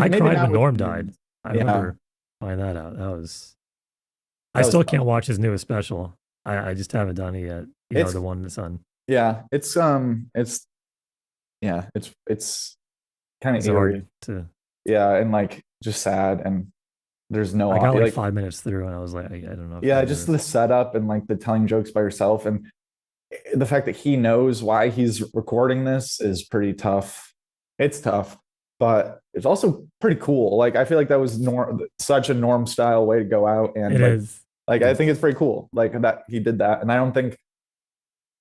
I maybe cried not when with Norm died. I Yeah. remember finding that out. I That was still tough. can't watch his newest special. I just haven't done it yet. It's The one that's on. yeah, it's kind of It's hard eerie. to. Yeah, and like just sad, and there's no I got like like 5 minutes through, and I was like, I don't know if yeah, I just do the this. setup and like the telling jokes by yourself, and the fact that he knows why he's recording this is pretty tough. It's tough, but it's also pretty cool. Like I feel like that was such a Norm style way to go out, and It is. like It I is. think it's pretty cool. Like that he did that, and I don't think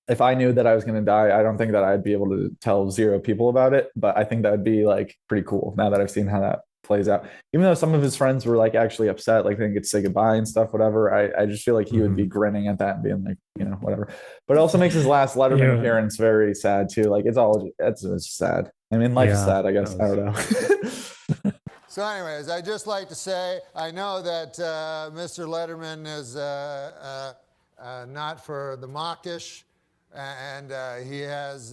if I knew that I was going to die, I don't think that I'd be able to tell zero people about it. But I think that would be like pretty cool now that I've seen how that plays out. Even though some of his friends were like actually upset, like they didn't get to say goodbye and stuff, whatever. I just feel like he would be grinning at that and being like, whatever. But it also makes his last Letterman appearance very sad too. Like it's sad. I mean, life is sad, I guess. I don't know. So anyways, I'd just like to say, I know that Mr. Letterman is not for the mawkish, and he has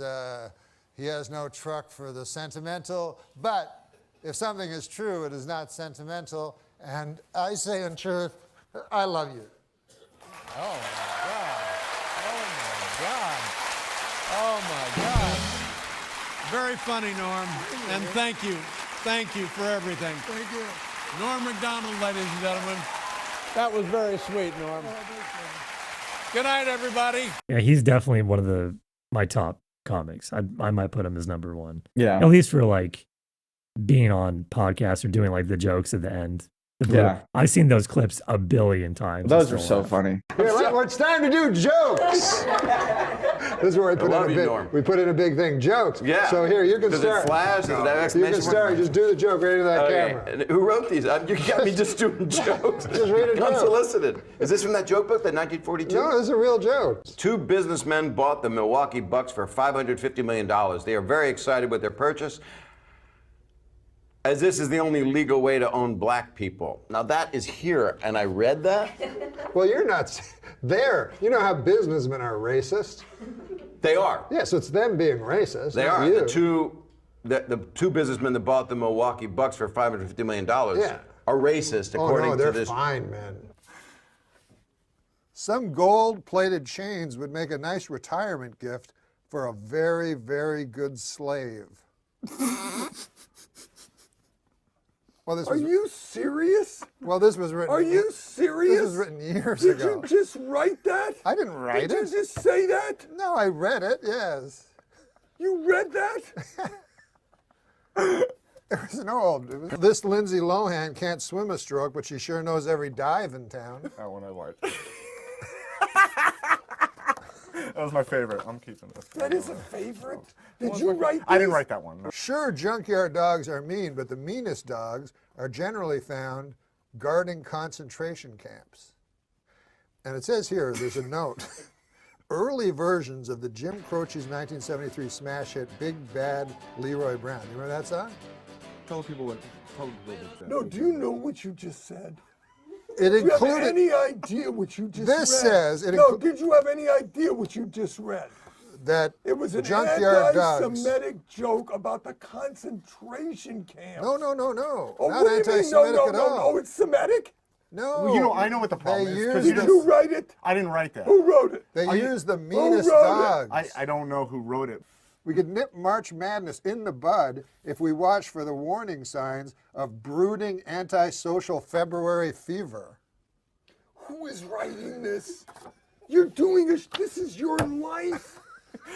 no truck for the sentimental, but if something is true, it is not sentimental, and I say in truth, I love you. Oh my God. Oh my God. Oh my God. Very funny, Norm, and thank you. Thank you for everything. Thank you. Norm MacDonald, ladies and gentlemen. That was very sweet, Norm. Good night, everybody. Yeah, he's definitely one of my top comics. I might put him as number one. Yeah. At least for like being on podcasts or doing like the jokes at the end. Yeah. I've seen those clips a billion times. Those are so funny. Here, it's time to do jokes. This is where we put in a big thing, jokes. Yeah. So here, you can Does start. It flash? Does it have you exclamation can start. mark? Just do the joke right into that camera. And who wrote these? You got me just doing jokes. Just read a joke. Unsolicited. Is this from that joke book, that 1942? No, this is a real joke. Two businessmen bought the Milwaukee Bucks for $550 million. They are very excited with their purchase, as this is the only legal way to own black people. Now that is here, and I read that. Well, you're not there. You know how businessmen are racist? They are. Yeah, so it's them being racist. They not are. You. The two businessmen that bought the Milwaukee Bucks for $550 million Yeah. are racist, according they're to this. fine, man. Some gold-plated chains would make a nice retirement gift for a very, very good slave. Well, Are you serious? Well, this was written. Are you serious? This was written years Did ago. you just write that? I didn't write Did it. you just say that? No, I read it. Yes. You read that? There was no old. This Lindsay Lohan can't swim a stroke, but she sure knows every dive in town. That one I liked. That was my favorite. I'm keeping this. That is a favorite? Did you write this? I didn't write that one. No. Sure, junkyard dogs are mean, but the meanest dogs are generally found guarding concentration camps. And it says here, there's a note. Early versions of the Jim Croce's 1973 smash hit Big Bad Leroy Brown. You remember that song? Tell people what. No, do you know what you just said? It Do you have included. any idea what you just This read? says it No, did you have any idea what you just read? that It was an junkyard dogs. anti-Semitic joke about the concentration camp. No. Oh, Not what do you mean? anti-Semitic no, at no, all. No, it's Semitic? No. Well, you know, I know what the problem They is. use 'cause Did you write it? I didn't write that. Who wrote it? They use the Who meanest wrote dogs. I don't know who wrote it. We could nip March Madness in the bud if we watch for the warning signs of brooding antisocial February fever. Who is writing this? You're doing this. This is your life.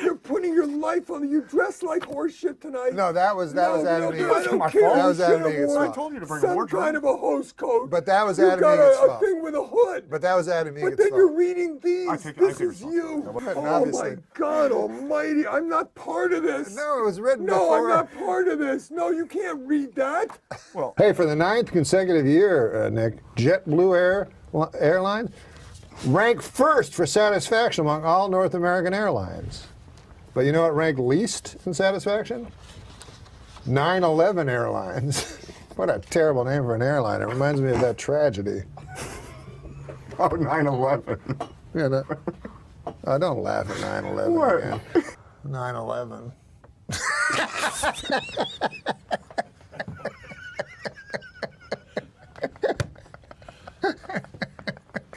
You're putting your life on it. You dress like horseshit tonight. No, that was Adam I Egan's don't fault. care. That was You Adam should have Egan's worn fault. I told you to bring a some wardrobe. kind of a host coat. But that was you Adam got Egan's a fault. thing with a hood. But that was Adam Egan's But then fault. you're reading these. I This take is you. responsibility. Oh Obviously. my God Almighty! I'm not part of this. No, it was written No, before. I'm not part of this. No, you can't read that. Hey, for the 9th consecutive year, Nick, JetBlue Airlines ranked first for satisfaction among all North American airlines. But you know what ranked least in satisfaction? 9/11 Airlines. What a terrible name for an airline. It reminds me of that tragedy. Oh, 9/11. Yeah, don't laugh at 9/11 What? again. 9/11.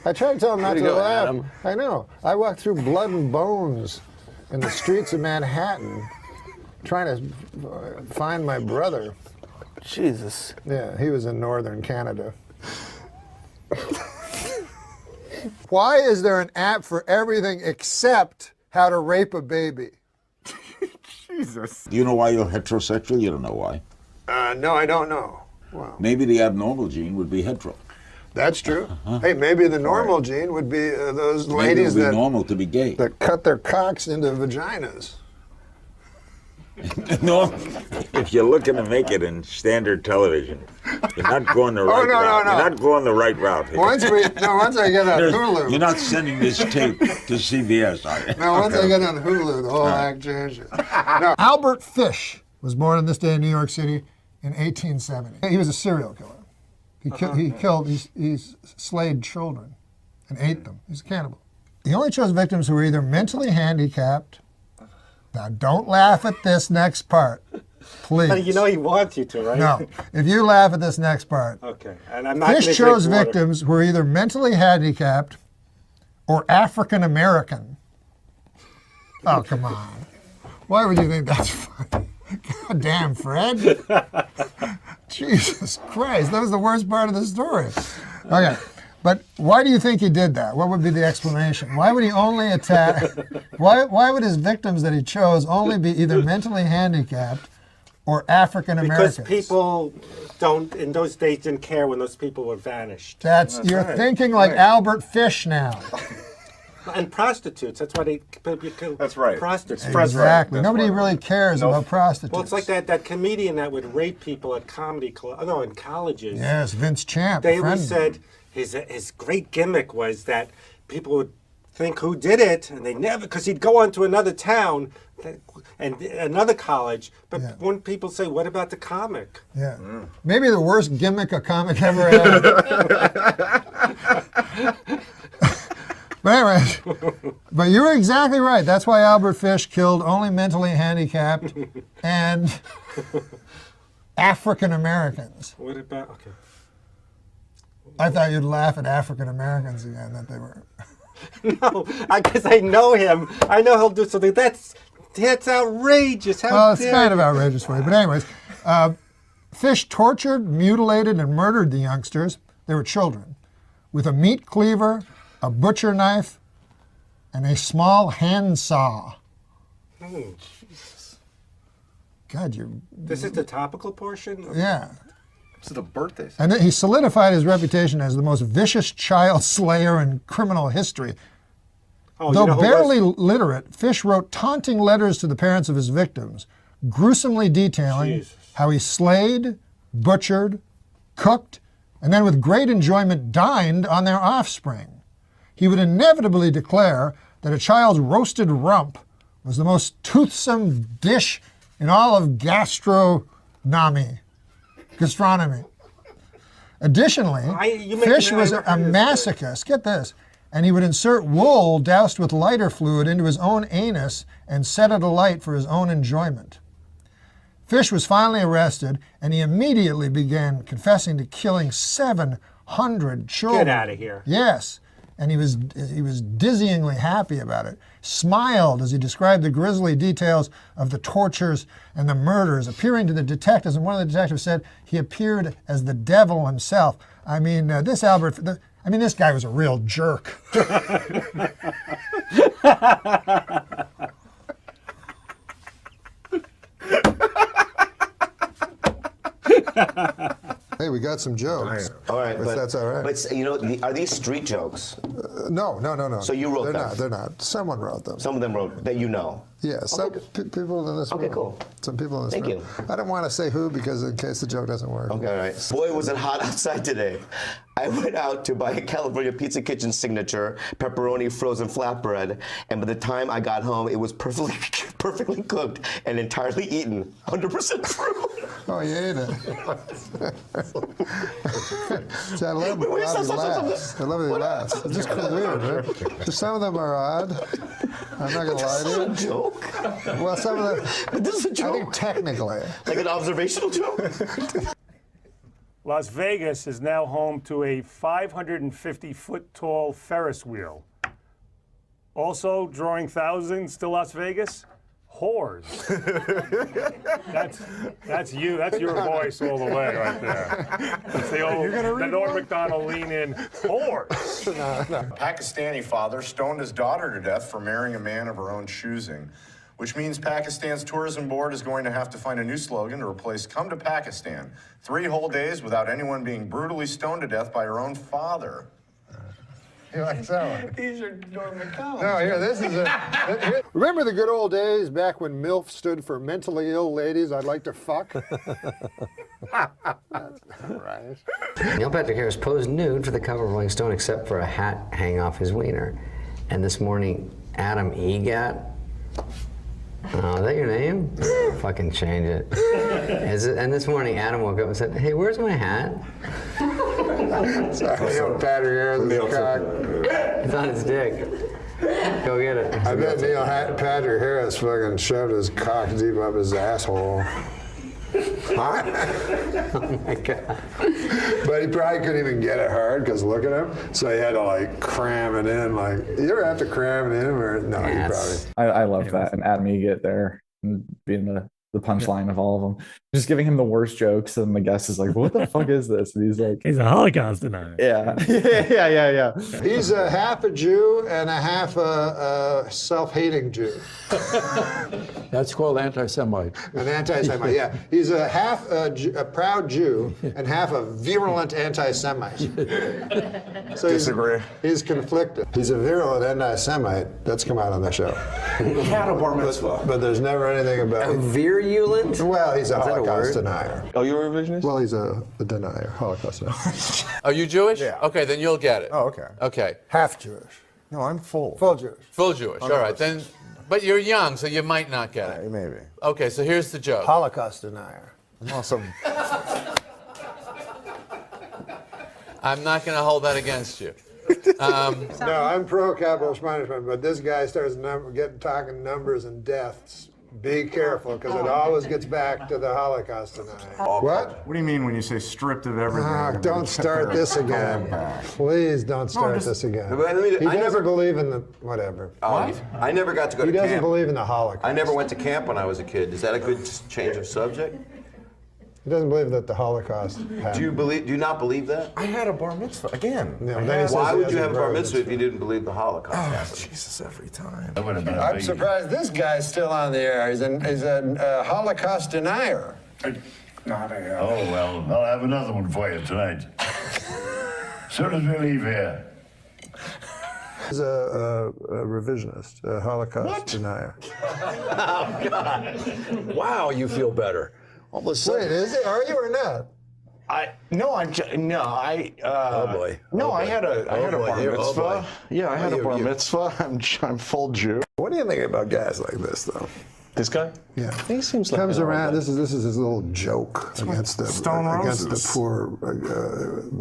I tried to tell him not Way to to go, laugh. Adam. I know. I walked through blood and bones in the streets of Manhattan trying to find my brother. Jesus. Yeah, he was in northern Canada. Why is there an app for everything except how to rape a baby? Jesus. Do you know why you're heterosexual? You don't know why. No, I don't know. Wow. Maybe the abnormal gene would be hetero. That's true. Hey, maybe the normal gene would be those Maybe it ladies would be that, normal to be gay. that cut their cocks into vaginas. No, if you're looking to make it in standard television, you're not going the right no, route. no. You're not going the right route here. Once I get on Hulu. You're not sending this tape to CBS, are you? Now, once I get on Hulu, the whole act changes. Now, Albert Fish was born on this day in New York City in 1870. He was a serial killer. He slayed children and ate them. He's a cannibal. He only chose victims who were either mentally handicapped. Now, don't laugh at this next part, please. But you know he wants you to, right? No. If you laugh at this next part. Okay. And I'm not gonna Fish drink chose water. victims who were either mentally handicapped or African American. Oh, come on. Why would you think that's funny? God damn, Fred. Jesus Christ, that was the worst part of the story. Okay, but why do you think he did that? What would be the explanation? Why would he only attack? Why would his victims that he chose only be either mentally handicapped or African Americans? Because people in those days didn't care when those people were vanished. You're thinking like Albert Fish now. And prostitutes. That's why they kill That's right. prostitutes. Exactly. That's Nobody right. really cares about prostitutes. Well, it's like that comedian that would rape people at comedy club. No, in colleges. Yes, Vince Champ. They friend. always said his great gimmick was that people would think who did it, and they never, because he'd go on to another town and another college. But when people say, "What about the comic?" Yeah. Maybe the worst gimmick a comic ever had. But anyways, but you were exactly right. That's why Albert Fish killed only mentally handicapped and African Americans. What about, okay. I thought you'd laugh at African Americans again, that they were. No, because I know him. I know he'll do something. That's outrageous. How Well, it's dare kind of you. outrageous for you. But anyways, Fish tortured, mutilated, and murdered the youngsters. They were children. With a meat cleaver, a butcher knife, and a small hand saw. Oh, Jesus. God, you're... This is the topical portion? Yeah. This is a birthday. And then he solidified his reputation as the most vicious child slayer in criminal history. Oh, Though you know who barely was? literate, Fish wrote taunting letters to the parents of his victims, gruesomely detailing Jesus. how he slayed, butchered, cooked, and then with great enjoyment dined on their offspring. He would inevitably declare that a child's roasted rump was the most toothsome dish in all of gastronomy. Additionally, Fish was a masochist, get this, and he would insert wool doused with lighter fluid into his own anus and set it alight for his own enjoyment. Fish was finally arrested, and he immediately began confessing to killing 700 children. Get out of here. Yes, and he was dizzyingly happy about it. Smiled as he described the grisly details of the tortures and the murders, appearing to the detectives. And one of the detectives said he appeared as the devil himself. I mean, this guy was a real jerk. Hey, we got some jokes. All right, but that's all right. But you know, are these street jokes? No. So you wrote them? They're not. Someone wrote them. Some of them wrote that you know. Yeah, some people in this room. Okay, cool. Some people in this Thank room. you. I don't want to say who because in case the joke doesn't work. Okay, all right. Boy, was it hot outside today. I went out to buy a California Pizza Kitchen signature pepperoni frozen flatbread, and by the time I got home, it was perfectly cooked and entirely eaten. 100% true. Oh, you ate it. See, I love Wait, how he stop. laughs. I love how he laughs. It's just weird, right? Some of them are odd. I'm not going to lie to you. It's not a joke. Well, some of them, But this is a joke. I think technically. Like an observational joke. Las Vegas is now home to a 550-foot-tall Ferris wheel. Also drawing thousands to Las Vegas, whores. That's you. That's your voice all the way right there. It's the old, the Norm Macdonald lean in, whores. A Pakistani father stoned his daughter to death for marrying a man of her own choosing, which means Pakistan's tourism board is going to have to find a new slogan to replace "Come to Pakistan." 3 whole days without anyone being brutally stoned to death by her own father. You like that one? These are Norm Macdonald. No, here, this is remember the good old days back when MILF stood for mentally ill ladies I'd like to fuck? Right. Neil Patrick Harris posed nude for the cover of Rolling Stone except for a hat hanging off his wiener. And this morning, Adam Egat. Oh, is that your name? Fucking change it. And this morning, Adam woke up and said, "Hey, where's my hat?" Sorry, Neil Patrick Harris' cock. It's on his dick. Go get it. I bet Neil Patrick Harris fucking shoved his cock deep up his asshole. Oh my God. But he probably couldn't even get it hard because look at him. So he had to like cram it in. Like, you ever have to cram it in? Or no, you probably. I love that. And Adam Egat there and being the punchline of all of them. Just giving him the worst jokes. And the guest is like, what the fuck is this? And he's like, he's a Holocaust denier. Yeah. Yeah. He's a half a Jew and a half a self-hating Jew. That's called anti-Semite. An anti-Semite, yeah. He's a half a proud Jew and half a virulent anti-Semite. So Disagree. He's conflicted. He's a virulent anti-Semite. That's come out on the show. He had a bar mitzvah. But there's never anything about virulent? Well, he's a Holocaust denier. Oh, you're a revisionist? Well, he's a denier, Holocaust denier. Are you Jewish? Yeah. Okay, then you'll get it. Oh, okay. Okay. Half Jewish. No, I'm full. Full Jewish. Full Jewish. All right, then. But you're young, so you might not get it. Maybe. Okay, so here's the joke. Holocaust denier. I'm also. I'm not going to hold that against you. No, I'm pro capitalist punishment, but this guy starts talking numbers and deaths. Be careful, because it always gets back to the Holocaust denier. What? What do you mean when you say stripped of everything? Don't start this again. Please don't start this again. He doesn't believe in the whatever. What? I never got to go to He camp. doesn't believe in the Holocaust. I never went to camp when I was a kid. Is that a good change of subject? He doesn't believe that the Holocaust happened. Do you not believe that? I had a bar mitzvah again. No, then he says Why he would you hasn't have a bar brought it. mitzvah if you didn't believe the Holocaust happened? Jesus, every time. I'm surprised this guy's still on the air. He's a Holocaust denier. Oh, well, I'll have another one for you tonight. As soon as we leave here. He's a revisionist, a Holocaust denier. Oh, God. Wow, you feel better. All of a sudden. Wait, is it? Are you or not? I had a bar mitzvah. Yeah, I had a bar mitzvah. I'm full Jew. What do you think about guys like this, though? This guy? Yeah, he seems like comes around. This is his little joke against the poor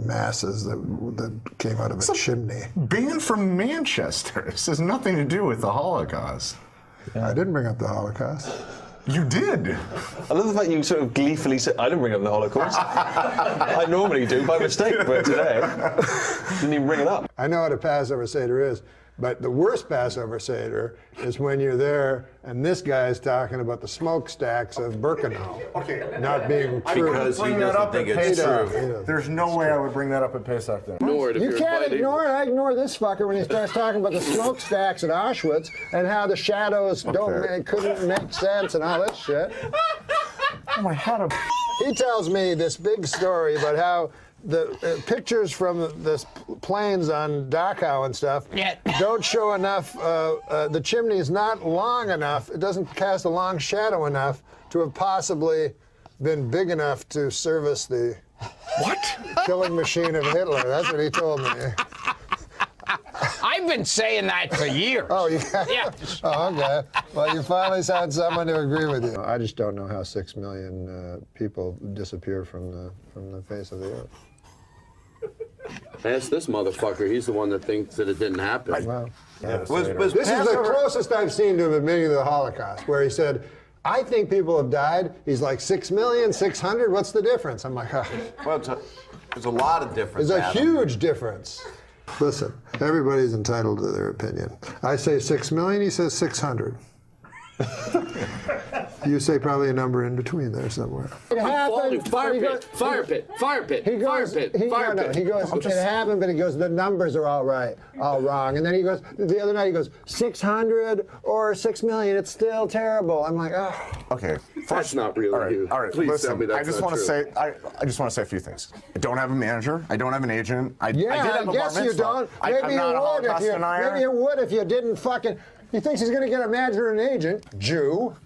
masses that came out of a chimney. Being from Manchester, this has nothing to do with the Holocaust. I didn't bring up the Holocaust. You did. I love the fact you sort of gleefully said, I didn't bring up the Holocaust. I normally do by mistake, but today, didn't even bring it up. I know what a Passover Seder is, but the worst Passover Seder is when you're there and this guy is talking about the smokestacks of Birkenau not being true. Because he doesn't think it's true. There's no way I would bring that up at Pesach then. You can't ignore it. I ignore this fucker when he starts talking about the smokestacks at Auschwitz and how the shadows couldn't make sense and all that shit. He tells me this big story about how the pictures from the planes on Dachau and stuff don't show enough. The chimney's not long enough. It doesn't cast a long shadow enough to have possibly been big enough to service the killing machine of Hitler. That's what he told me. I've been saying that for years. Oh, yeah? Oh, okay. Well, you finally found someone to agree with you. I just don't know how 6 million people disappear from the face of the earth. Ask this motherfucker. He's the one that thinks that it didn't happen. Well, this is the closest I've seen to him admitting to the Holocaust, where he said, I think people have died. He's like 6 million, 600. What's the difference? I'm like, Well, there's a lot of difference. there's a Adam. huge difference. Listen, everybody's entitled to their opinion. I say 6 million, he says 600. You say probably a number in between there somewhere. I'm falling. Fire pit, fire pit, fire pit, fire pit, fire pit. He goes, it happened, but he goes, the numbers are all right, all wrong. And then he goes, the other night he goes, 600 or 6 million, it's still terrible. I'm like, oh. Okay. That's not real. All right. Please Listen, tell me that's I just not want to true. say, I just want to say a few things. I don't have a manager. I don't have an agent. I did Yeah, have I a guess bar you mitzvah. don't. I'm Maybe you not a would if Holocaust you. denier. Maybe you would if you didn't fucking. He thinks he's going to get a manager and an agent, Jew,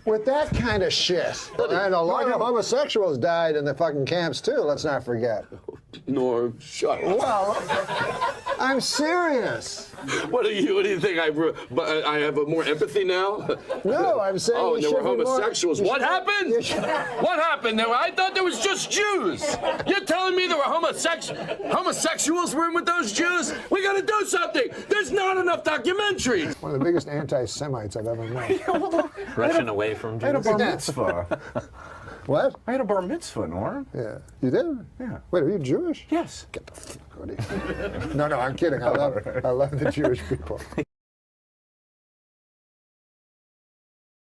with that kind of shit. And a lot of homosexuals died in the fucking camps too. Let's not forget. Norm, shut up. Well, I'm serious. What do you think? I have more empathy now? No, I'm saying. Oh, you there were should be more- homosexuals. you What should- happened? you should- What happened? I thought there was just Jews. You're telling me there were homosexuals were in with those Jews? We got to do something. There's not enough documentaries. One of the biggest anti-Semites I've ever met. Russian away from I had a Jews. bar mitzvah. What? I had a bar mitzvah, Norm. Yeah. You did? Yeah. Wait, are you Jewish? Yes. Get the fuck out of here. No, I'm kidding. I love the Jewish people.